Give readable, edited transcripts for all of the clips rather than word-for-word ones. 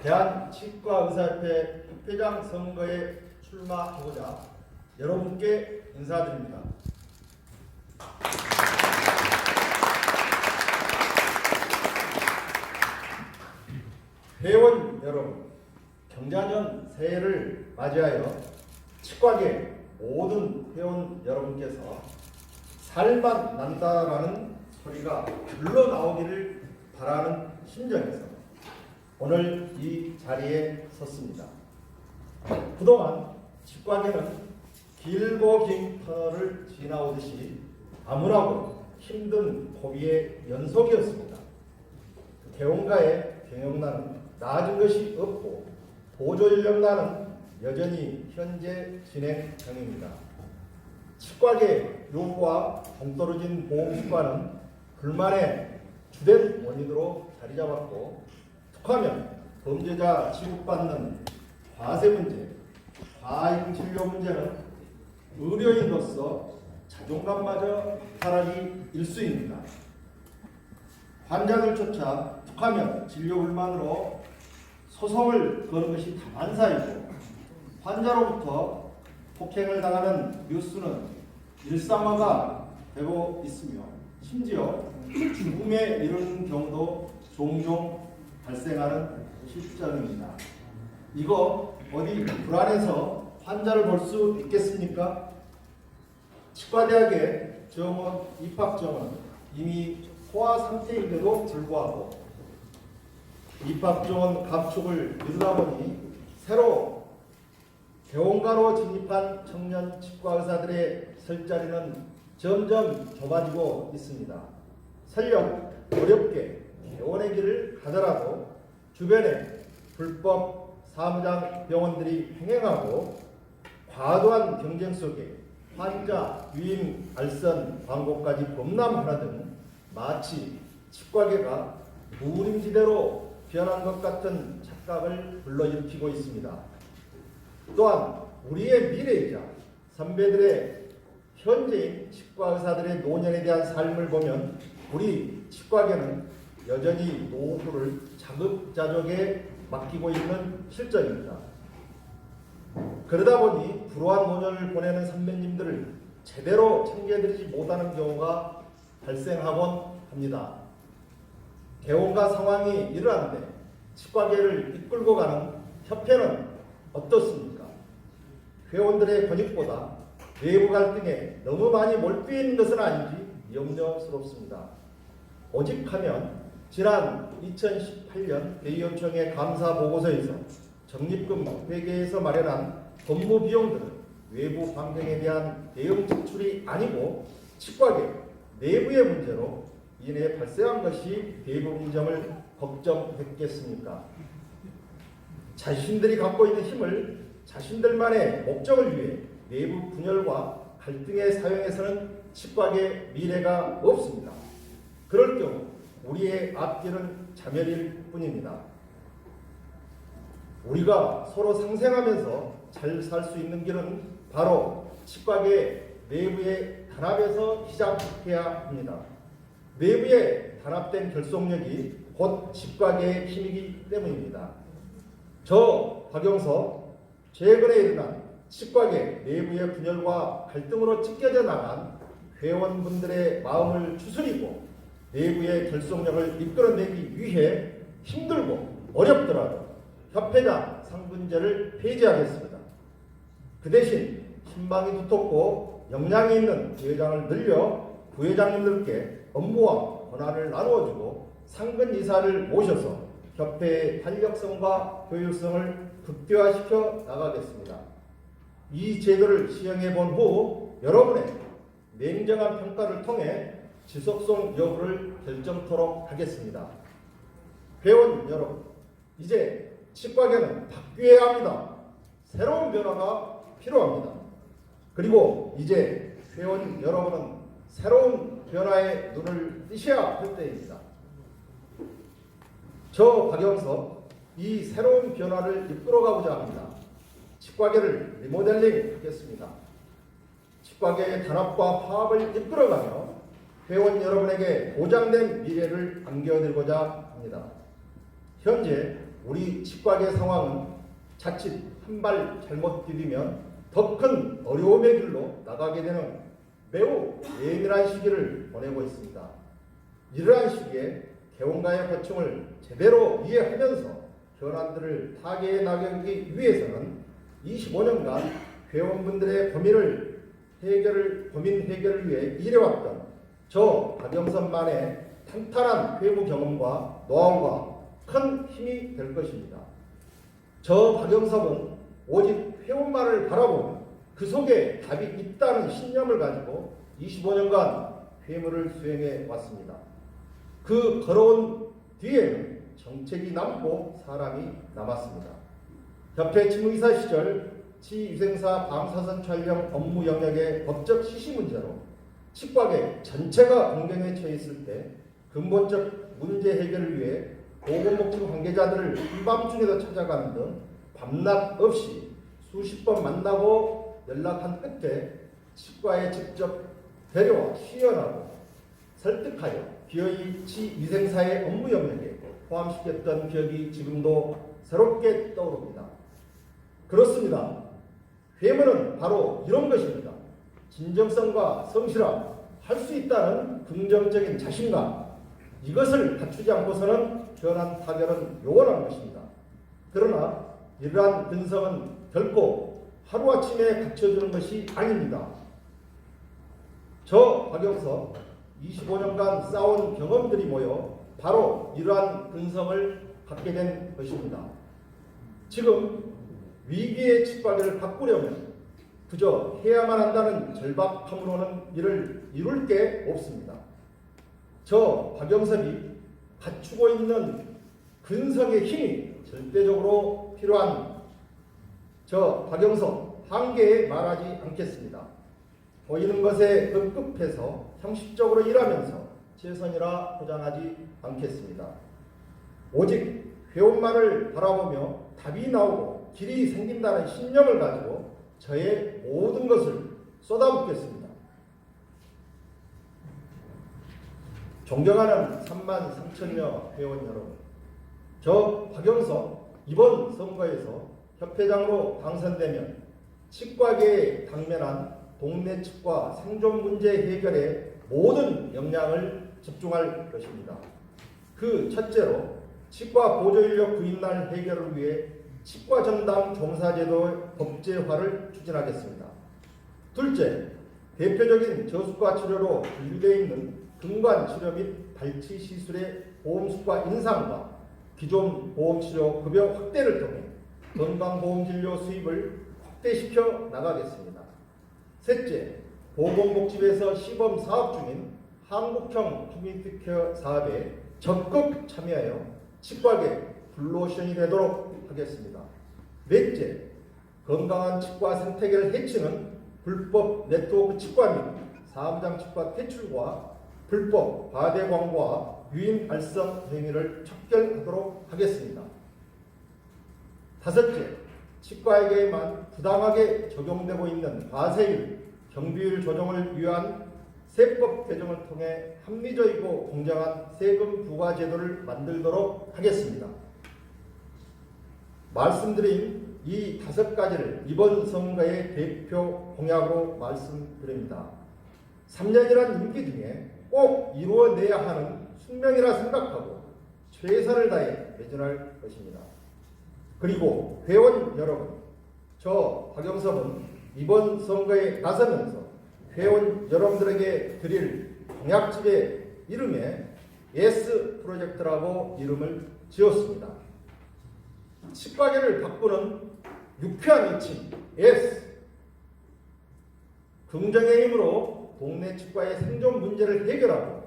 대한치과의사협회 협회장 선거에 출마하고자 여러분께 인사드립니다. 회원 여러분, 경자년 새해를 맞이하여 치과계 모든 회원 여러분께서 살만 난다라는 소리가 흘러나오기를 바라는 심정에서 오늘 이 자리에 섰습니다. 그동안 치과계는 길고 긴 터널을 지나오듯이 암울하고 힘든 고비의 연속이었습니다. 개원가의 경영난은 나아진 것이 없고 보조인력난은 여전히 현재 진행 중입니다. 치과계 요구와 동떨어진 보험수과는 불만의 주된 원인으로 자리 잡았고, 툭하면 범죄자 취급받는 과세 문제, 과잉 진료 문제는 의료인으로서 자존감마저 하락이 일쑤입니다. 환자들 쫓아 툭하면 진료 불만으로 소송을 거는 것이 다반사이고, 환자로부터 폭행을 당하는 뉴스는 일상화가 되고 있으며 심지어 죽음에 이르는 경우도 종종 발생하는 실정입니다. 이거 어디 불안해서 환자를 볼 수 있겠습니까? 치과대학의 정원 입학정은 이미 포화 상태인데도 불구하고 입학정원 감축을 미루다 보니 새로 개원가로 진입한 청년 치과의사들의 설 자리는 점점 좁아지고 있습니다. 설령 어렵게 개원의 길을 가더라도 주변에 불법 사무장 병원들이 횡행하고 과도한 경쟁 속에 환자 유임 알선 광고까지 범람하는 등 마치 치과계가 무림지대로 변한 것 같은 착각을 불러일으키고 있습니다. 또한 우리의 미래이자 선배들의 현재인 치과의사들의 노년에 대한 삶을 보면 우리 치과계는 여전히 노후를 자급자족에 맡기고 있는 실정입니다. 그러다 보니 불우한 노년을 보내는 선배님들을 제대로 챙겨드리지 못하는 경우가 발생하곤 합니다. 개원가 상황이 일어났는데 치과계를 이끌고 가는 협회는 어떻습니까? 회원들의 권익보다 외부 갈등에 너무 많이 몰두해 있는 것은 아닌지 염려스럽습니다. 오직하면 지난 2018년 대의원총회 감사 보고서에서 적립금 회계에서 마련한 법무 비용들은 외부 환경에 대한 대응 지출이 아니고 치과계 내부의 문제로 인해 발생한 것이 대부분 점을 걱정했겠습니까? 자신들이 갖고 있는 힘을 자신들만의 목적을 위해 내부 분열과 갈등에 사용해서는 치과계 미래가 없습니다. 그럴 경우 우리의 앞길은 자멸일 뿐입니다. 우리가 서로 상생하면서 잘 살 수 있는 길은 바로 치과계 내부의 단합에서 시작해야 합니다. 내부의 단합된 결속력이 곧 치과계의 힘이기 때문입니다. 저 박영석, 최근에 일어난 치과계 내부의 분열과 갈등으로 찢겨져 나간 회원분들의 마음을 추스리고 내부의 결속력을 이끌어내기 위해 힘들고 어렵더라도 협회장 상분제를 폐지하겠습니다. 그 대신 신방이 두텁고 역량이 있는 부회장을 늘려 부회장님들께 업무와 권한을 나누어주고 상근 이사를 모셔서 협회의 탄력성과 효율성을 극대화시켜 나가겠습니다. 이 제도를 시행해 본 후 여러분의 냉정한 평가를 통해 지속성 여부를 결정토록 하겠습니다. 회원 여러분, 이제 치과계는 바뀌어야 합니다. 새로운 변화가 필요합니다. 그리고 이제 회원 여러분은 새로운 변화에 눈을 뜨셔야 할 때입니다. 저 박영석, 이 새로운 변화를 이끌어가고자 합니다. 치과계를 리모델링 하겠습니다. 치과계의 단합과 화합을 이끌어가며 회원 여러분에게 보장된 미래를 안겨드리고자 합니다. 현재 우리 치과계 상황은 자칫 한 발 잘못 디디면 더 큰 어려움의 길로 나가게 되는 매우 예민한 시기를 보내고 있습니다. 이러한 시기에 개원가의 고충을 제대로 이해하면서 현안들을 타개해 나가기 위해서는 25년간 회원분들의 고민 해결을 위해 일해왔던 저 박영선만의 탄탄한 회무 경험과 노하우가 큰 힘이 될 것입니다. 저 박영섭은 오직 회원만을 바라보며 그 속에 답이 있다는 신념을 가지고 25년간 회무를 수행해 왔습니다. 그 걸어온 뒤에는 정책이 남고 사람이 남았습니다. 협회 치무이사 시절 치위생사 방사선 촬영 업무 영역의 법적 시시 문제로 치과계 전체가 공경에 처해 있을 때 근본적 문제 해결을 위해 보건복지 관계자들을 한밤중에도 찾아가는 등 밤낮 없이 수십 번 만나고 연락한 끝에 치과에 직접 데려와 시연하고 설득하여 기어이 치위생사의 업무 영역에 포함시켰던 기억이 지금도 새롭게 떠오릅니다. 그렇습니다. 회무는 바로 이런 것입니다. 진정성과 성실함, 할 수 있다는 긍정적인 자신감, 이것을 갖추지 않고서는 현안 타결은 요원한 것입니다. 그러나 이러한 근성은 결코 하루아침에 갖춰주는 것이 아닙니다. 저 박영석 25년간 쌓아온 경험들이 모여 바로 이러한 근성을 갖게 된 것입니다. 지금 위기의 치과계를 바꾸려면 그저 해야만 한다는 절박함으로는 이를 이룰 게 없습니다. 저 박영섭이 갖추고 있는 근성의 힘이 절대적으로 필요한 저 박영섭 한계에 말하지 않겠습니다. 보이는 것에 급급해서 형식적으로 일하면서 최선이라 보장하지 않겠습니다. 오직 회원만을 바라보며 답이 나오고 길이 생긴다는 신념을 가지고 저의 모든 것을 쏟아붓겠습니다. 존경하는 3만 3천여 회원 여러분, 저 박영석 이번 선거에서 협회장으로 당선되면 치과계에 당면한 동네 치과 생존 문제 해결에 모든 역량을 집중할 것입니다. 그 첫째로 치과 보조인력 구인난 해결을 위해 치과 전담 종사제도의 법제화를 추진하겠습니다. 둘째, 대표적인 저수가 치료로 분류되어 있는 근관 치료 및 발치 시술의 보험수가 인상과 기존 보험치료 급여 확대를 통해 건강보험진료 수입을 확대시켜 나가겠습니다. 셋째, 보건복지부에서 시범 사업 중인 한국형 커뮤니티케어 사업에 적극 참여하여 치과계 블루오션이 되도록 하겠습니다. 넷째, 건강한 치과 생태계를 해치는 불법 네트워크 치과 및 사업장 치과 퇴출과 불법 과대 광고와 유인 발성 행위를 척결하도록 하겠습니다. 다섯째, 치과에게만 부당하게 적용되고 있는 과세율, 경비율 조정을 위한 세법 개정을 통해 합리적이고 공정한 세금 부과 제도를 만들도록 하겠습니다. 말씀드린 이 5가지를 이번 선거의 대표 공약으로 말씀드립니다. 3년이란 임기 중에 꼭 이루어내야 하는 숙명이라 생각하고 최선을 다해 매진할 것입니다. 그리고 회원 여러분, 저 박영섭은 이번 선거에 나서면서 회원 여러분들에게 드릴 공약집의 이름에 예스 프로젝트라고 이름을 지었습니다. 치과계를 바꾸는 유쾌한 외침 예스, 긍정의 힘으로 동네 치과의 생존 문제를 해결하고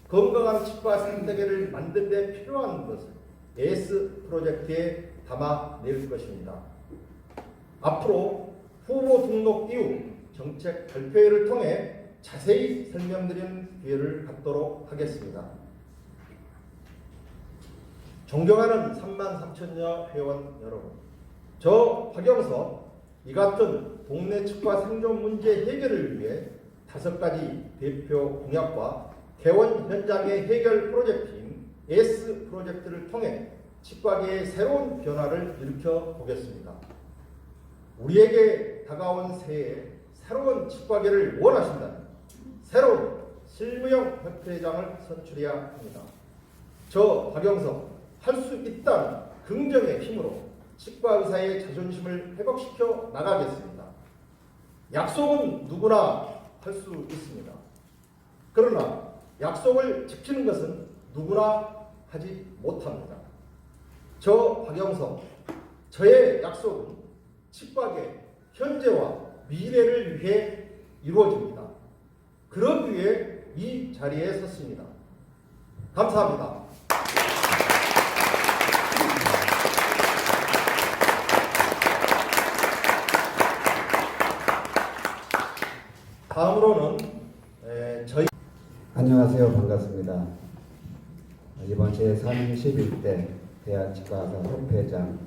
건강한 치과 생태계를 만드는 데 필요한 것을 예스 프로젝트에 담아낼 것입니다. 앞으로 후보 등록 이후 정책 발표회를 통해 자세히 설명드리는 기회를 갖도록 하겠습니다. 존경하는 3만 3천여 회원 여러분, 저 박영석 이 같은 동네 치과 생존 문제 해결을 위해 5가지 대표 공약과 개원 현장의 해결 프로젝트인 S 프로젝트를 통해 치과계의 새로운 변화를 일으켜 보겠습니다. 우리에게 다가온 새해 새로운 치과계를 원하신다면 새로운 실무형 협회장을 선출해야 합니다. 저 박영석 할 수 있다는 긍정의 힘으로 치과의사의 자존심을 회복시켜 나가겠습니다. 약속은 누구나 할 수 있습니다. 그러나 약속을 지키는 것은 누구나 하지 못합니다. 저 박영석, 저의 약속은 치과계 현재와 미래를 위해 이루어집니다. 그러기 위해 이 자리에 섰습니다. 감사합니다. 다음으로는 저희 안녕하세요. 반갑습니다. 이번 제31대 대한치과의사 협회장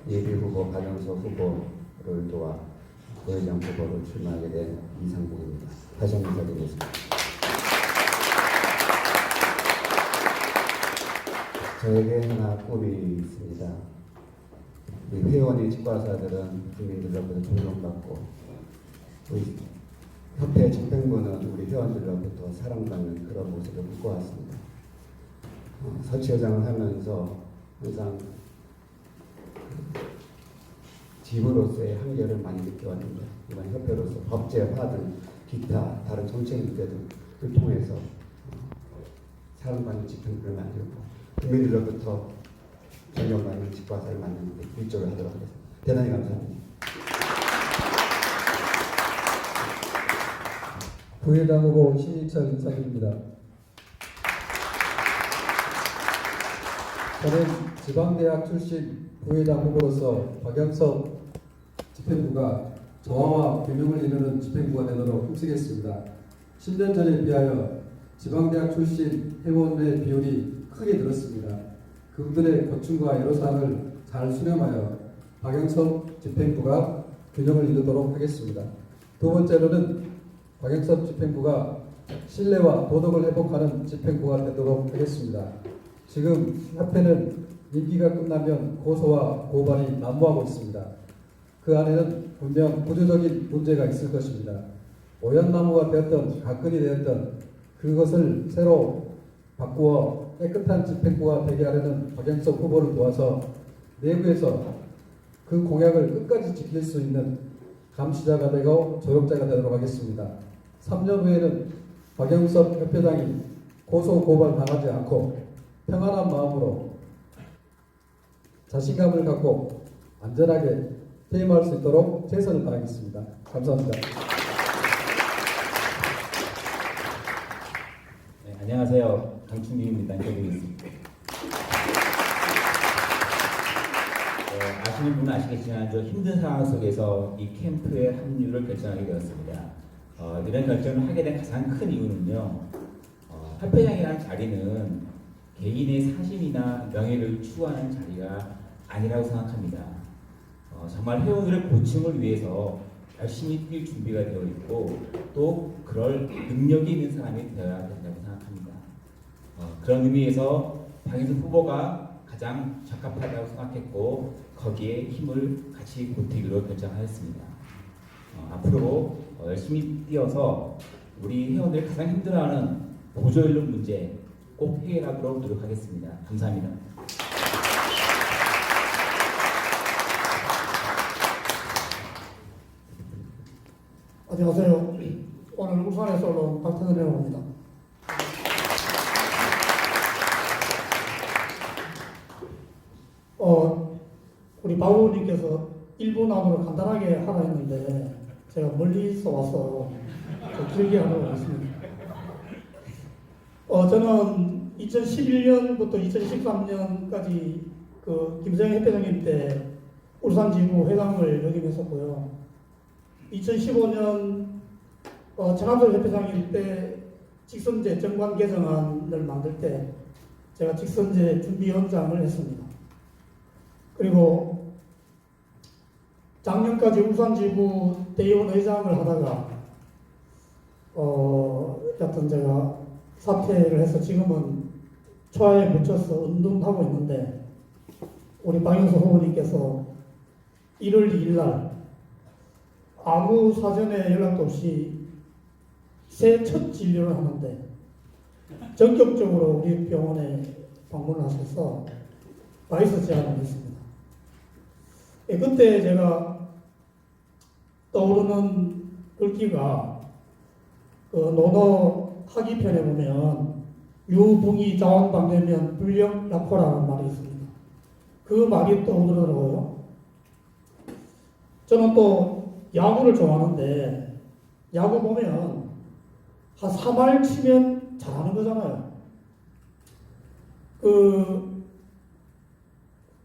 예비후보 박영석 후보를 도와 부회장 후보로 출마하게 된 이상국입니다. 다시 한번 인사드리겠습니다. 저에게 하나 꿈이 있습니다. 우리 회원인 치과의사들은 국민들로부터 존경받고 우리 협회 집행부는 우리 회원들로부터 사랑받는 그런 모습을 꿈꿔왔습니다. 서치회장을 하면서 항상 집으로서의 한계를 많이 느껴왔는데 이번 협회로서 법제화든 기타 다른 정책 문제들을 통해서 사랑받는 집행부를 만들고 국민들로부터 존경받는 치과의사를 만드는 데 일조를 하도록 하겠습니다. 대단히 감사합니다. 부회장 후보 신희철 인사드립니다. 저는 지방대학 출신 부회장 후보로서 박영석 집행부가 정화와 균형을 이루는 집행부가 되도록 힘쓰겠습니다. 10년 전에 비하여 지방대학 출신 회원의 비율이 크게 늘었습니다. 그분들의 고충과 애로사항을 잘 수렴하여 박영석 집행부가 균형을 이루도록 하겠습니다. 두 번째로는 박영석 집행부가 신뢰와 도덕을 회복하는 집행부가 되도록 하겠습니다. 지금 협회는 임기가 끝나면 고소와 고발이 난무하고 있습니다. 그 안에는 분명 구조적인 문제가 있을 것입니다. 오얏나무가 되었던 가건이 되었던 그것을 새로 바꾸어 깨끗한 집행부가 되게 하려는 박영석 후보를 도와서 내부에서 그 공약을 끝까지 지킬 수 있는 감시자가 되고 조력자가 되도록 하겠습니다. 3년 후에는 박영석 협회장이 고소 고발 당하지 않고 평안한 마음으로 자신감을 갖고 안전하게 퇴임할 수 있도록 최선을 다하겠습니다. 감사합니다. 네, 안녕하세요. 강충기입니다. 인터뷰겠습니다. 아시는 분은 아시겠지만 저 힘든 상황 속에서 이 캠프에 합류를 결정하게 되었습니다. 이런 결정을 하게 된 가장 큰 이유는요. 협회장이라는 자리는 개인의 사심이나 명예를 추구하는 자리가 아니라고 생각합니다. 정말 회원들의 고충을 위해서 열심히 뛸 준비가 되어 있고 또 그럴 능력이 있는 사람이 되어야 된다고 생각합니다. 그런 의미에서 박영석 후보가 가장 적합하다고 생각했고 거기에 힘을 같이 보태기로 결정하였습니다. 앞으로 열심히 뛰어서 우리 회원들이 가장 힘들어하는 보조연료 문제 꼭 해결하도록 노력하겠습니다. 감사합니다. 안녕하세요. 오늘 울산에서 온 박태근이라고 합니다. 우리 박 의원님께서 1분 안으로 간단하게 하라 했는데 제가 멀리서 와서 좀 길게 하도록 하겠습니다. 저는 2011년부터 2013년까지 그 김성현 협회장님 때 울산지부 회장을 역임했었고요. 2015년陈한솔 협회장님 때 직선제 정관 개정안을 만들 때 제가 직선제 준비위원장을 했습니다. 그리고 작년까지 울산지부 대의원 회장을 하다가 여튼 제가 사퇴를 해서 지금은 초하에 묻혀서 운동하고 있는데 우리 박영수 후보님께서 1월 2일 날 아무 사전에 연락도 없이 새 첫 진료를 하는데 전격적으로 우리 병원에 방문을 하셔서 바이스 제안을 했습니다. 예, 그때 제가 떠오르는 글귀가 그 논어 하기편에 보면 유붕이 자원방되면 불력락호라는 말이 있습니다. 그 말이 떠오르더라고요. 저는 또 야구를 좋아하는데 야구 보면 한 3할 치면 잘하는 거잖아요. 그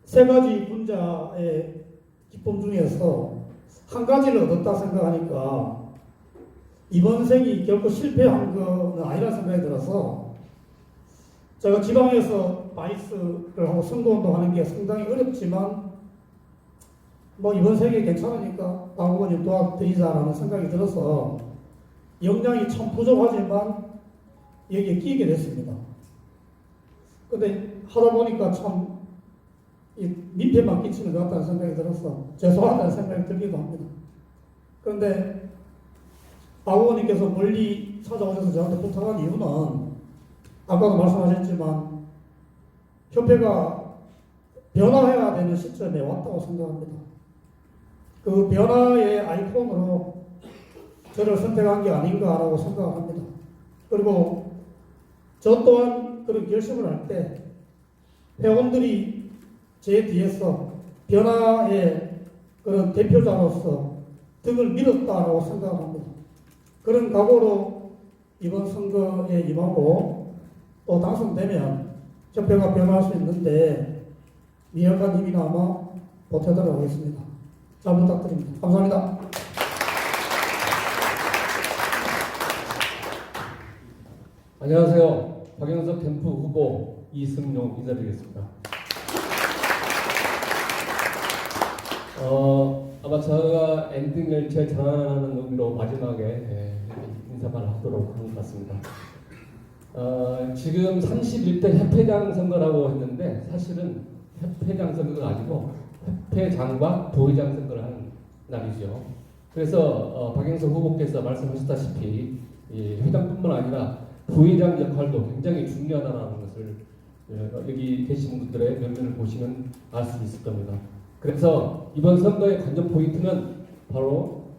세 가지 분자의 기쁨 중에서 한 가지를 얻었다 생각하니까 이번 생이 결코 실패한 건 아니라 생각이 들어서 제가 지방에서 바이스를 하고 선거운동 하는 게 상당히 어렵지만 뭐 이번 생이 괜찮으니까 박 후보님 도와드리자라는 생각이 들어서 역량이 참 부족하지만 여기에 끼게 됐습니다. 근데 하다 보니까 참 민폐만 끼치는 것 같다는 생각이 들어서 죄송하다는 생각이 들기도 합니다. 그런데 박 후보님께서 멀리 찾아오셔서 저한테 부탁한 이유는 아까도 말씀하셨지만 협회가 변화해야 되는 시점에 왔다고 생각합니다. 그 변화의 아이콘으로 저를 선택한 게 아닌가라고 생각합니다. 그리고 저 또한 그런 결심을 할 때 회원들이 제 뒤에서 변화의 그런 대표자로서 등을 밀었다라고 생각합니다. 그런 각오로 이번 선거에 임하고 또 당선되면 협회가 변화할 수 있는데 미약한 힘이나마 보태도록 하겠습니다. 잘 부탁드립니다. 감사합니다. 안녕하세요. 박영석 캠프 후보 이승용 인사드리겠습니다. 아마 제가 엔딩을 제일 잘하는 의미로 마지막에 인사만 하도록 한 것 같습니다. 지금 31대 협회장 선거라고 했는데 사실은 협회장 선거가 아니고 협회장과 부회장 선거를 하는 날이죠. 그래서 박영석 후보께서 말씀하셨다시피 회장뿐만 아니라 부회장 역할도 굉장히 중요하다는 것을 여기 계신 분들의 면면을 보시면 알 수 있을 겁니다. 그래서 이번 선거의 관전 포인트는 바로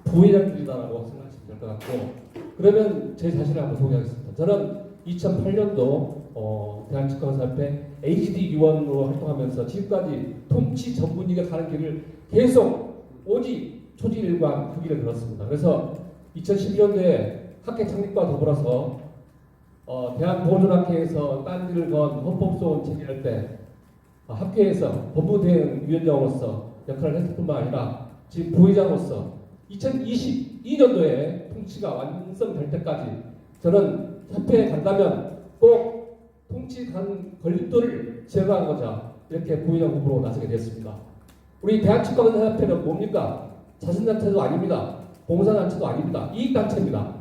부회장들이다라고 생각하시면 될 것 같고, 그러면 제 자신을 한번 소개하겠습니다. 저는 2008년도 대한치과의사협회 HD 위원으로 활동하면서 지금까지 통치 전문의가 가는 길을 계속 오직 초지일관 그 길을 걸었습니다. 그래서 2012년도에 학회 창립과 더불어서 대한보존학회에서 딴 길을 건 헌법소원 체결할 때 학회에서 법무대행위원장으로서 역할을 했을 뿐만 아니라 지금 부회장으로서 2022년도에 통치가 완성될 때까지 저는 협회에 간다면 꼭 통치 간 걸림돌을 제거하고자 이렇게 부회장 후보로 나서게 됐습니다. 우리 대한치과의사협회는 뭡니까? 자선단체도 아닙니다. 봉사단체도 아닙니다. 이익단체입니다.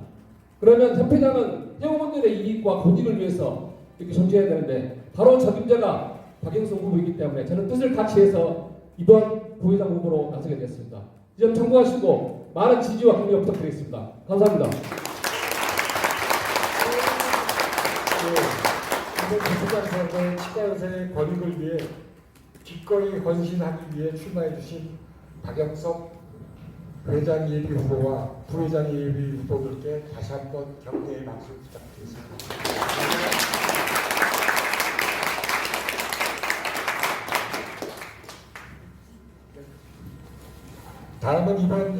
그러면 협회장은 회원들의 이익과 권익을 위해서 이렇게 존재해야 되는데 바로 적임자가 박영석 후보이기 때문에 저는 뜻을 같이 해서 이번 부회장 후보로 나서게 됐습니다. 이 점 참고하시고 많은 지지와 격려 부탁드리겠습니다. 감사합니다. 이번 대표장선거의 치과의사의 권익을 위해 기꺼이 헌신하기 위해 출마해 주신 박영석 회장 예비 후보와 부회장 예비 후보들께 다시 한번 격려의 박수 부탁드리겠습니다. 다음은 이번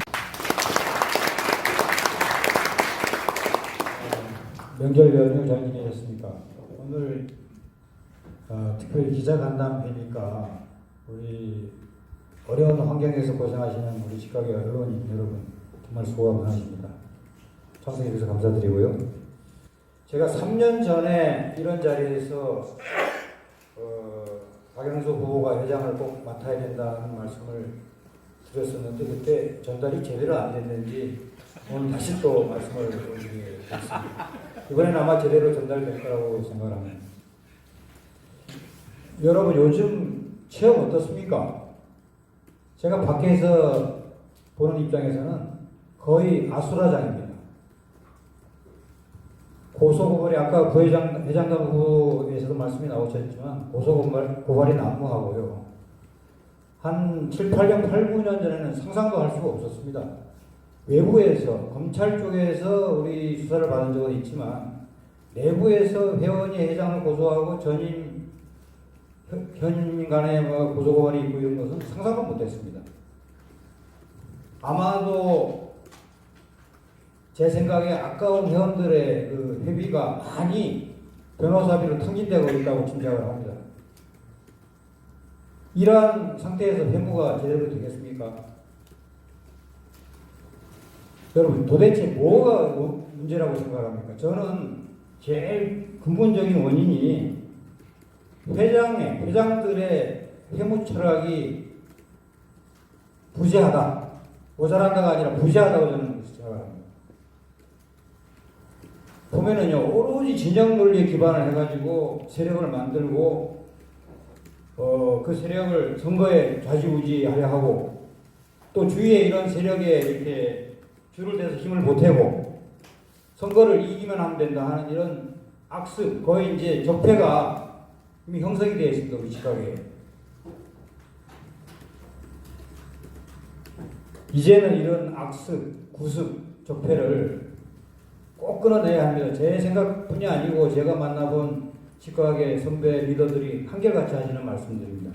명절 연휴 잘 지내셨습니까? 오늘 특별히 기자간담회니까 우리 어려운 환경에서 고생하시는 우리 치과계 언론인 여러분 정말 수고가 많으십니다. 참석해 주셔서 감사드리고요. 제가 3년 전에 이런 자리에서 박영석 후보가 회장을 꼭 맡아야 된다는 말씀을 드렸었는데 그때 전달이 제대로 안 됐는지 오늘 다시 또 말씀을 드리게 됐습니다. 이번엔 아마 제대로 전달될 거라고 생각합니다. 여러분 요즘 체험 어떻습니까? 제가 밖에서 보는 입장에서는 거의 아수라장입니다. 고소고발이 아까 회장단 후보에서도 말씀이 나오셨지만 고소고발이 난무하고요. 한 7, 8년, 8, 9년 전에는 상상도 할 수가 없었습니다. 외부에서 검찰 쪽에서 우리 수사를 받은 적은 있지만 내부에서 회원이 회장을 고소하고 현임 간에 고소고발이 있고 이런 것은 상상도 못했습니다. 아마도 제 생각에 아까운 회원들의 그 회비가 많이 변호사비로 탕진되고 있다고 짐작을 합니다. 이러한 상태에서 회무가 제대로 되겠습니까? 여러분 도대체 뭐가 문제라고 생각합니까? 저는 제일 근본적인 원인이 회장들의 회무 철학이 부재하다. 모자란다가 아니라 부재하다고 저는 생각합니다. 보면은요, 오로지 진영 논리에 기반을 해가지고 세력을 만들고, 그 세력을 선거에 좌지우지하려 하고, 또 주위에 이런 세력에 이렇게 줄을 대서 힘을 보태고, 선거를 이기면 하면 된다 하는 이런 악습, 거의 이제 적폐가 이미 형성이 되어 있습니다, 우리 직각에. 이제는 이런 악습, 구습, 적폐를 꼭 끊어내야 합니다. 제 생각뿐이 아니고 제가 만나본 치과학의 선배 리더들이 한결같이 하시는 말씀드립니다.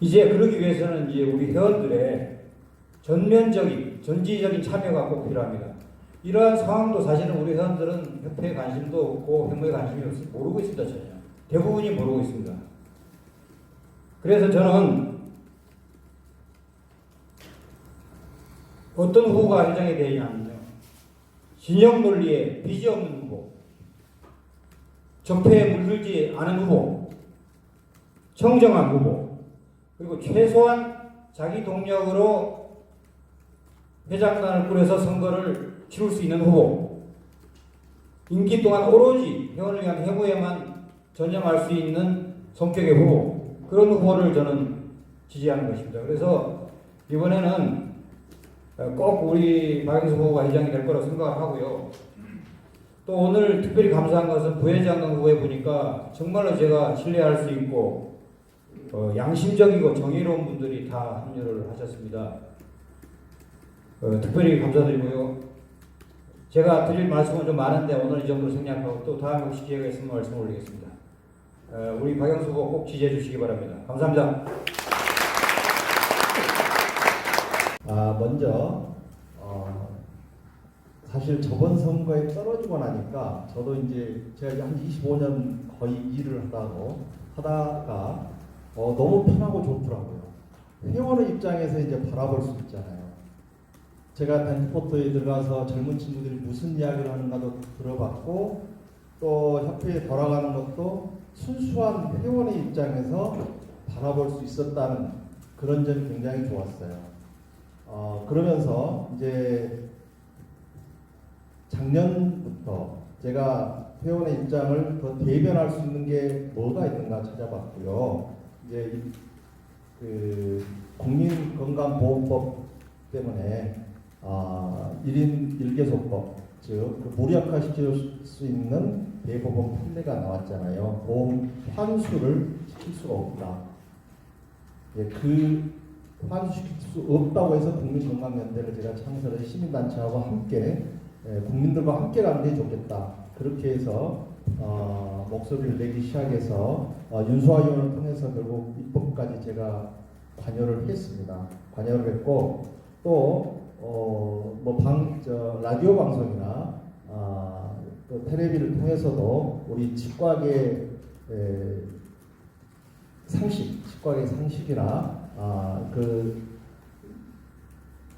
이제 그러기 위해서는 이제 우리 회원들의 전지적인 참여가 꼭 필요합니다. 이러한 상황도 사실은 우리 회원들은 협회에 관심도 없고 회무에 관심이 없어서 모르고 있습니다. 전혀. 대부분이 모르고 있습니다. 그래서 저는 어떤 후보가 회장이 되냐면요. 진영 논리에 빚이 없는 후보, 적폐에 물들지 않은 후보, 청정한 후보, 그리고 최소한 자기 동력으로 회장단을 꾸려서 선거를 치룰 수 있는 후보, 임기 동안 오로지 회원을 위한 회무에만 전념할 수 있는 성격의 후보, 그런 후보를 저는 지지하는 것입니다. 그래서 이번에는 꼭 우리 박영수 후보가 회장이 될 거라고 생각을 하고요. 또 오늘 특별히 감사한 것은 부회장 후보에 보니까 정말로 제가 신뢰할 수 있고 양심적이고 정의로운 분들이 다 합류를 하셨습니다. 특별히 감사드리고요. 제가 드릴 말씀은 좀 많은데 오늘 이 정도로 생략하고 또 다음에 혹시 기회가 있으면 말씀을 올리겠습니다. 우리 박영수 후보 꼭 지지해 주시기 바랍니다. 감사합니다. 먼저 사실 저번 선거에 떨어지고 나니까 저도 이제 제가 한 25년 거의 일을 하다가 너무 편하고 좋더라고요. 회원의 입장에서 이제 바라볼 수 있잖아요. 제가 벤트포트에 들어가서 젊은 친구들이 무슨 이야기를 하는가도 들어봤고 또 협회에 돌아가는 것도 순수한 회원의 입장에서 바라볼 수 있었다는 그런 점이 굉장히 좋았어요. 그러면서 이제 작년부터 제가 회원의 입장을 더 대변할 수 있는 게 뭐가 있는가 찾아봤고요. 이제 그 국민건강보험법 때문에 1인 1개소법, 즉 그 무력화시킬 수 있는 대법원 판례가 나왔잖아요. 보험 환수를 시킬 수가 없다. 그 환수시킬 수 없다고 해서 국민건강연대를 제가 창설해 시민단체하고 함께 국민들과 함께 가는 게 좋겠다. 그렇게 해서 목소리를 내기 시작해서 윤소아 의원을 통해서 결국 입법까지 제가 관여를 했습니다. 관여를 했고 또 라디오 방송이나 또 텔레비를 통해서도 우리 치과계 치과계 상식이나 그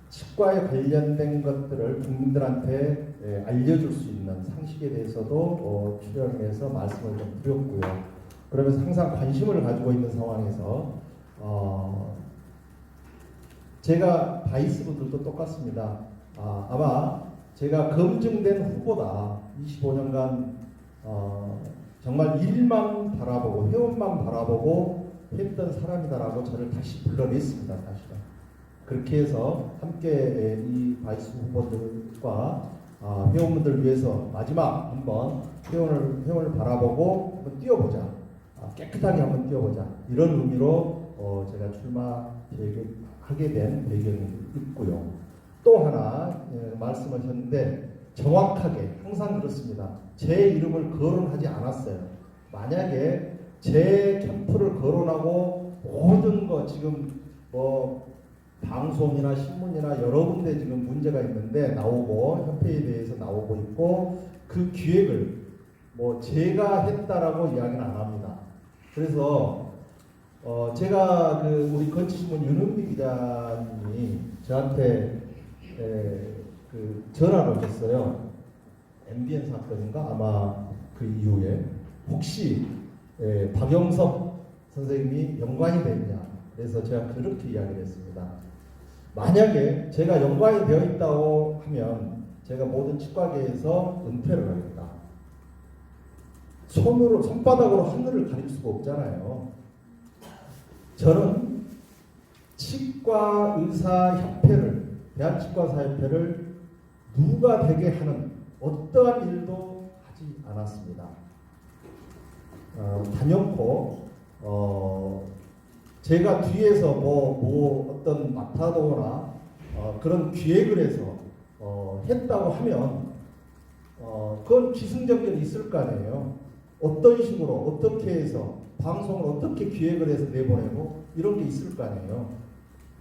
치과에 관련된 것들을 국민들한테 알려줄 수 있는 상식에 대해서도 출연을 해서 말씀을 좀 드렸고요. 그러면서 항상 관심을 가지고 있는 상황에서 제가 바이스분들도 똑같습니다. 아마 제가 검증된 후보다 25년간 정말 일만 바라보고 회원만 바라보고 했던 사람이다라고 저를 다시 불러냈습니다. 사실은 그렇게 해서 함께 이 바이스 후보들과 회원분들 위해서 마지막 한번 회원을 바라보고 한번 뛰어보자, 깨끗하게 한번 뛰어보자, 이런 의미로 제가 출마하게 된 배경이 있고요. 또 하나 말씀하셨는데 정확하게 항상 그렇습니다. 제 이름을 거론하지 않았어요. 만약에 제 캠프를 거론하고 모든 거 지금 뭐 방송이나 신문이나 여러 군데 지금 문제가 있는데 나오고 협회에 대해서 나오고 있고 그 기획을 뭐 제가 했다라고 이야기는 안 합니다. 그래서 제가 그 우리 건치신문 윤은미 기자님이 저한테 그 전화를 오셨어요. MBN 사건인가 아마 그 이후에 혹시 박영섭 선생님이 연관이 됐냐. 그래서 제가 그렇게 이야기를 했습니다. 만약에 제가 연관이 되어 있다고 하면 제가 모든 치과계에서 은퇴를 하겠다. 손바닥으로 하늘을 가릴 수가 없잖아요. 저는 치과의사협회를, 대한치과의사협회를 누가 되게 하는 어떠한 일도 하지 않았습니다. 단연코 제가 뒤에서 뭐 어떤 맡아도거나 그런 기획을 해서 했다고 하면 그건 기승전결이 있을 거 아니에요. 어떤 식으로 어떻게 해서 방송을 어떻게 기획을 해서 내보내고 이런 게 있을 거 아니에요.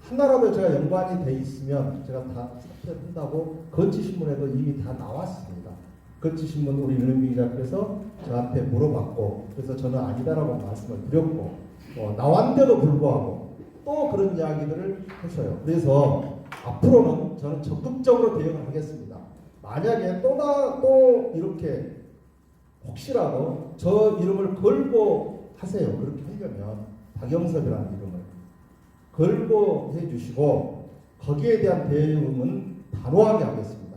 하나라도 제가 연관이 돼 있으면 제가 다 한다고 건치신문에도 이미 다 나왔습니다. 건치신문 우리 윤은미 기자께서 저한테 물어봤고 그래서 저는 아니다라고 말씀을 드렸고 나왔는데도 불구하고 또 그런 이야기들을 하셔요. 그래서 앞으로는 저는 적극적으로 대응을 하겠습니다. 만약에 또 이렇게 혹시라도 저 이름을 걸고 하세요. 그렇게 하려면 박영섭이라는 이름을 걸고 해주시고 거기에 대한 대응은 단호하게 하겠습니다.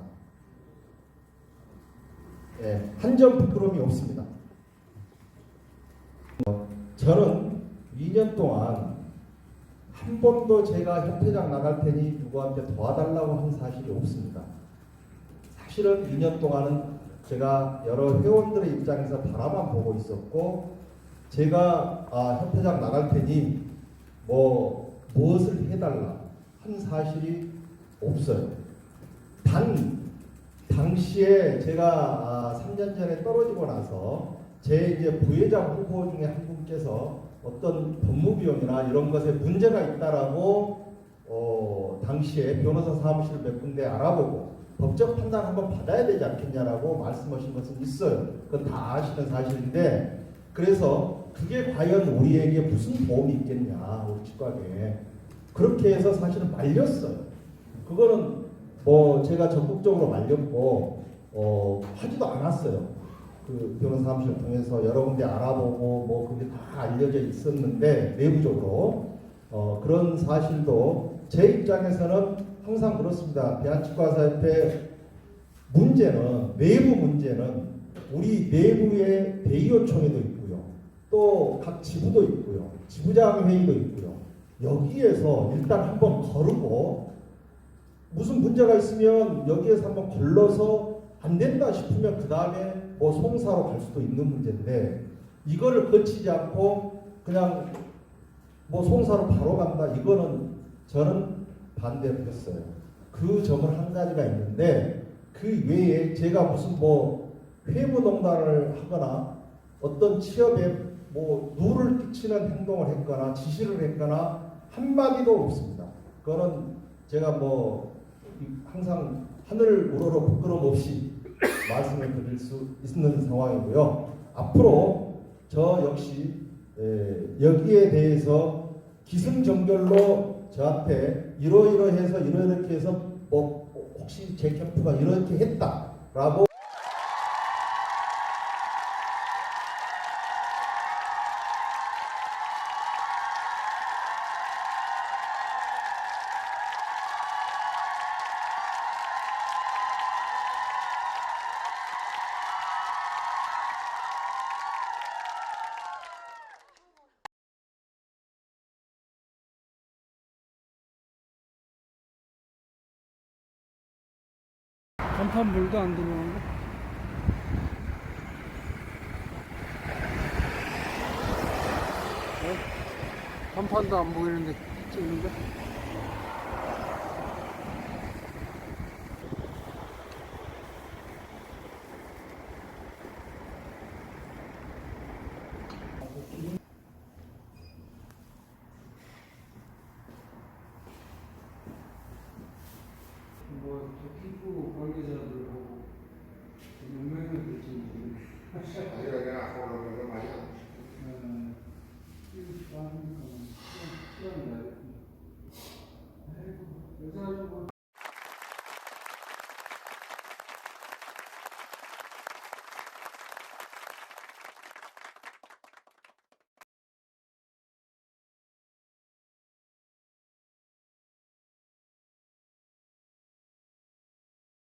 한 점 부끄러움이 없습니다. 저는 2년 동안 한 번도 제가 협회장 나갈 테니 누구한테 도와달라고 한 사실이 없습니다. 사실은 2년 동안은 제가 여러 회원들의 입장에서 바라만 보고 있었고 제가 협회장 나갈 테니 무엇을 해달라 한 사실이 없어요. 당시에 제가 3년 전에 떨어지고 나서 제 이제 부회장 후보 중에 한 분께서 어떤 법무비용이나 이런 것에 문제가 있다라고 당시에 변호사 사무실 몇 군데 알아보고 법적 판단 한번 받아야 되지 않겠냐라고 말씀하신 것은 있어요. 그건 다 아시는 사실인데 그래서 그게 과연 우리에게 무슨 도움이 있겠냐 우리 치과계에 그렇게 해서 사실은 말렸어요. 그거는 제가 적극적으로 말렸고 하지도 않았어요. 그 변호사 사무실을 통해서 여러 군데 알아보고 그게 다 알려져 있었는데 내부적으로 그런 사실도 제 입장에서는 항상 그렇습니다. 대한치과의사협회 문제는 내부 문제는 우리 내부의 대의원총회도 있고요. 또 각 지부도 있고요. 지부장 회의도 있고요. 여기에서 일단 한번 거르고 무슨 문제가 있으면 여기에서 한번 걸러서 안 된다 싶으면 그 다음에 송사로 갈 수도 있는 문제인데 이거를 거치지 않고 그냥 송사로 바로 간다 이거는 저는 반대를 했어요. 그 점은 한 가지가 있는데 그 외에 제가 무슨 회무농단을 하거나 어떤 취업에 누를 끼치는 행동을 했거나 지시를 했거나 한마디도 없습니다. 그거는 제가 항상 하늘 우러러 부끄럼 없이 말씀을 드릴 수 있는 상황이고요. 앞으로 저 역시 여기에 대해서 기승전결로 저한테 이러이러해서 이렇게 해서 혹시 제 캠프가 이렇게 했다라고 간판 물도 안 들어오는 거. 간판도 안 보이는데 찍는데. 뭐 피부 관계자들하고 연맹을 될지 모르겠네. 내가 아까 올라간 거 맞아. 이거 하는 거는 시간이